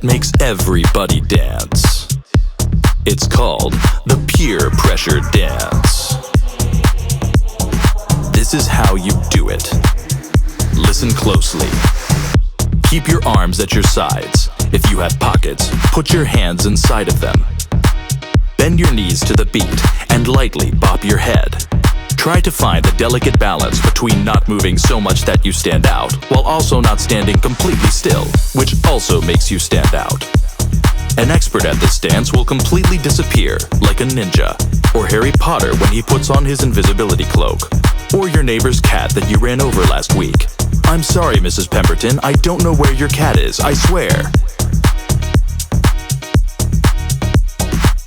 makes everybody dance. It's called the peer pressure dance. This is how you do it. Listen closely. Keep your arms at your sides. If you have pockets, put your hands inside of them. Bend your knees to the beat and lightly bop your head. Try to find a delicate balance between not moving so much that you stand out, while also not standing completely still, which also makes you stand out. An expert at this dance will completely disappear, like a ninja, or Harry Potter when he puts on his invisibility cloak, or your neighbor's cat that you ran over last week. I'm sorry, Mrs. Pemberton, I don't know where your cat is, I swear.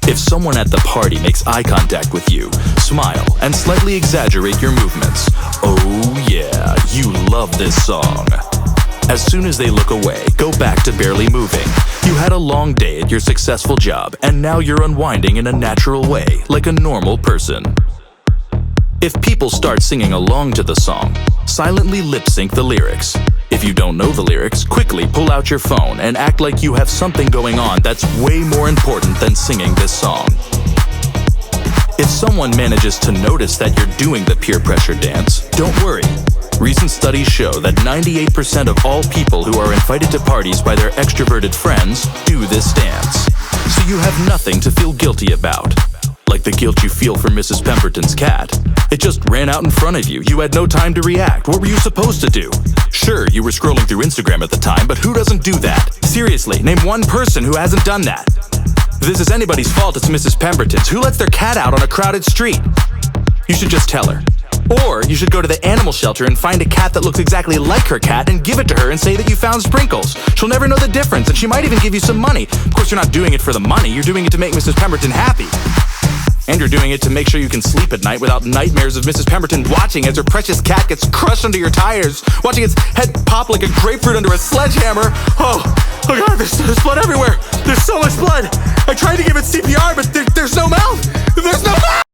If someone at the party makes eye contact with you, smile and slightly exaggerate your movements. Oh yeah, you love this song. As soon as they look away, go back to barely moving. You had a long day at your successful job, and now you're unwinding in a natural way, like a normal person. If people start singing along to the song, silently lip-sync the lyrics. If you don't know the lyrics, quickly pull out your phone and act like you have something going on that's way more important than singing this song. If someone manages to notice that you're doing the peer pressure dance, don't worry. Recent studies show that 98% of all people who are invited to parties by their extroverted friends do this dance. So you have nothing to feel guilty about. Like the guilt you feel for Mrs. Pemberton's cat. It just ran out in front of you. You had no time to react. What were you supposed to do? Sure, you were scrolling through Instagram at the time, but who doesn't do that? Seriously, name one person who hasn't done that. If this is anybody's fault, it's Mrs. Pemberton's. Who lets their cat out on a crowded street? You should just tell her. Or you should go to the animal shelter and find a cat that looks exactly like her cat and give it to her and say that you found Sprinkles. She'll never know the difference, and she might even give you some money. Of course, you're not doing it for the money. You're doing it to make Mrs. Pemberton happy. And you're doing it to make sure you can sleep at night without nightmares of Mrs. Pemberton watching as her precious cat gets crushed under your tires, watching its head pop like a grapefruit under a sledgehammer. Oh God, there's blood everywhere. There's so much blood. I tried to give it CPR, but there's no mouth. There's no mouth!